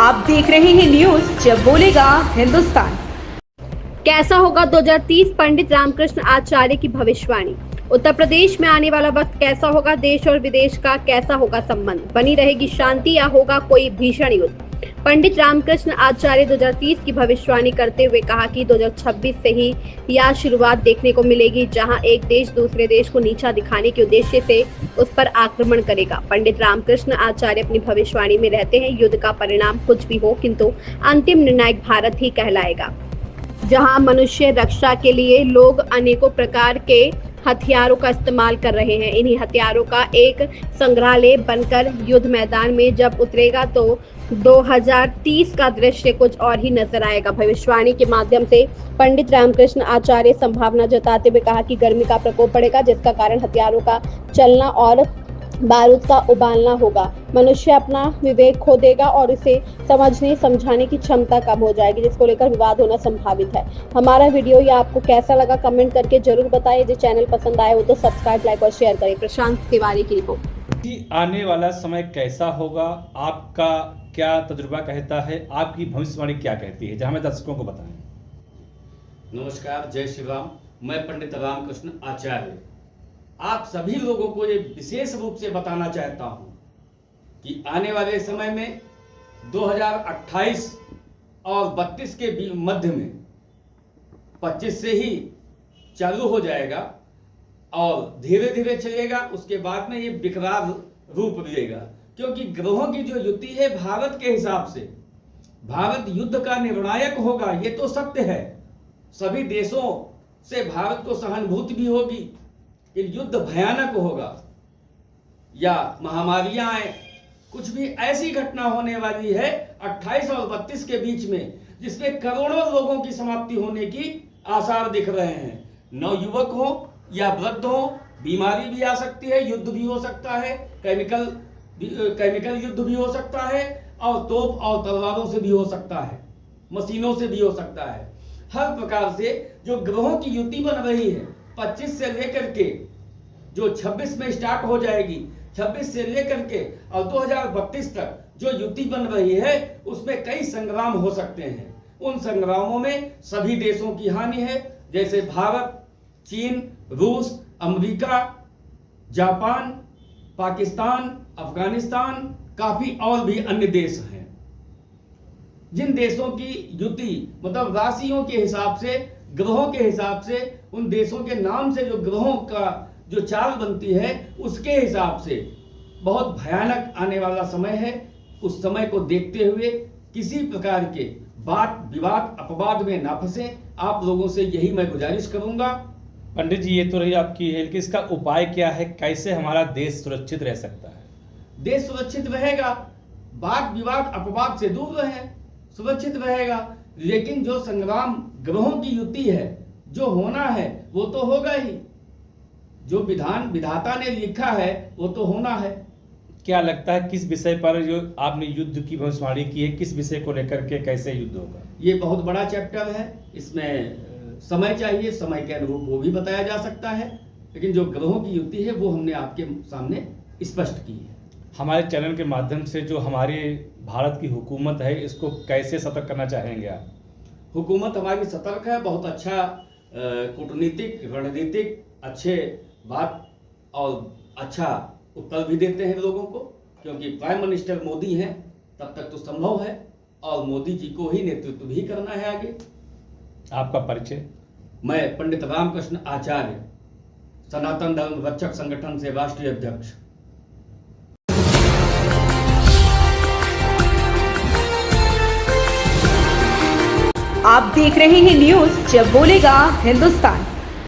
आप देख रहे हैं न्यूज जब बोलेगा हिंदुस्तान। कैसा होगा 2030 पंडित रामकृष्ण आचार्य की भविष्यवाणी। उत्तर प्रदेश में आने वाला वक्त कैसा होगा, देश और विदेश का कैसा होगा संबंध, बनी रहेगी शांति या होगा कोई भीषण युद्ध। पंडित रामकृष्ण आचार्य 2030 की भविष्यवाणी करते हुए कहा कि 2026 से ही यह शुरुआत देखने को मिलेगी, जहां एक देश दूसरे देश को नीचा दिखाने के उद्देश्य से उस पर आक्रमण करेगा। पंडित रामकृष्ण आचार्य अपनी भविष्यवाणी में रहते हैं, युद्ध का परिणाम कुछ भी हो, किंतु अंतिम निर्णायक भारत ही कहलाएगा, जहां मनुष्य रक्षा के लिए लोग अनेकों प्रकार के हथियारों का इस्तेमाल कर रहे हैं। इन्हीं हथियारों का एक संग्रहालय बनकर युद्ध मैदान में जब उतरेगा तो 2030 का दृश्य कुछ और ही नजर आएगा। भविष्यवाणी के माध्यम से पंडित रामकृष्ण आचार्य संभावना जताते हुए कहा कि गर्मी का प्रकोप पड़ेगा, जिसका कारण हथियारों का चलना और बारूद का उबालना होगा। मनुष्य अपना विवेक खो देगा और इसे समझने समझाने की क्षमता कम हो जाएगी, जिसको लेकर विवाद होना संभावित है। हमारा वीडियो या आपको कैसा लगा कमेंट करके जरूर बताइए। जो चैनल पसंद आए हो तो सब्सक्राइब, लाइक और शेयर करें। प्रशांत तिवारी की रिपोर्ट। आने वाला समय कैसा होगा, आपका क्या तजुर्बा कहता है, आपकी भविष्यवाणी क्या कहती है, जहां हमें दर्शकों को बताएं। नमस्कार, जय श्री राम। मैं पंडित रामकृष्ण आचार्य आप सभी लोगों को ये विशेष रूप से बताना चाहता हूं कि आने वाले समय में 2028 और 32 के मध्य में 25 से ही चालू हो जाएगा और धीरे धीरे चलेगा। उसके बाद में ये विकराल रूप लेगा, क्योंकि ग्रहों की जो युति है भारत के हिसाब से, भारत युद्ध का निर्णायक होगा, ये तो सत्य है। सभी देशों से भारत को सहानुभूति भी होगी, युद्ध भयानक होगा या महामारियां आए, कुछ भी ऐसी घटना होने वाली है 28 और 32 के बीच में, जिसमें करोड़ों लोगों की समाप्ति होने की आसार दिख रहे हैं। नवयुवक हो या वृद्ध हो, बीमारी भी आ सकती है, युद्ध भी हो सकता है, केमिकल युद्ध भी हो सकता है, और तोप और तलवारों से भी हो सकता है, मशीनों से भी हो सकता है। हर प्रकार से जो ग्रहों की युति बन रही है 25 से लेकर के जो 26 में स्टार्ट हो जाएगी, 26 से लेकर के और 2032 तक जो युति बन रही है, उसमें कई संग्राम हो सकते हैं। उन संग्रामों में सभी देशों की हानि है, जैसे भारत, चीन, रूस, अमेरिका, जापान, पाकिस्तान, अफगानिस्तान, काफी और भी अन्य देश हैं। जिन देशों की युति मतलब राशियों के हिसाब से, ग्रहों के हिसाब से, उन देशों के नाम से जो ग्रहों का जो चाल बनती है, उसके हिसाब से बहुत भयानक आने वाला समय है। उस समय को देखते हुए किसी प्रकार के बात विवाद अपवाद में ना फंसे, आप लोगों से यही मैं गुजारिश करूंगा। पंडित जी, ये तो रही आपकी है, लेकिन इसका उपाय क्या है, कैसे हमारा देश सुरक्षित रह सकता है? देश सुरक्षित रहेगा, वाद विवाद अपवाद से दूर रहे, सुरक्षित रहेगा। लेकिन जो संग्राम ग्रहों की युति है, जो होना है वो तो होगा ही, जो विधान विधाता ने लिखा है वो तो होना है। क्या लगता है किस विषय पर जो आपने युद्ध की भविष्यवाणी की है, किस विषय को लेकर के कैसे युद्ध होगा? ये बहुत बड़ा चैप्टर है, इसमें समय चाहिए, समय के अनुरूप वो भी बताया जा सकता है, लेकिन जो ग्रहों की युति है वो हमने आपके सामने स्पष्ट की है। हमारे चैनल के माध्यम से जो हमारी भारत की हुकूमत है, इसको कैसे सतर्क करना चाहेंगे आप? हुकूमत हमारी सतर्क है, बहुत अच्छा कूटनीतिक रणनीतिक अच्छे बात और अच्छा उत्तर भी देते हैं लोगों को, क्योंकि प्राइम मिनिस्टर मोदी हैं, तब तक तो संभव है, और मोदी जी को ही नेतृत्व भी करना है आगे। आपका परिचय? मैं पंडित रामकृष्ण आचार्य, सनातन धर्म रक्षक संगठन से राष्ट्रीय अध्यक्ष। आप देख रहे हैं न्यूज जब बोलेगा हिंदुस्तान।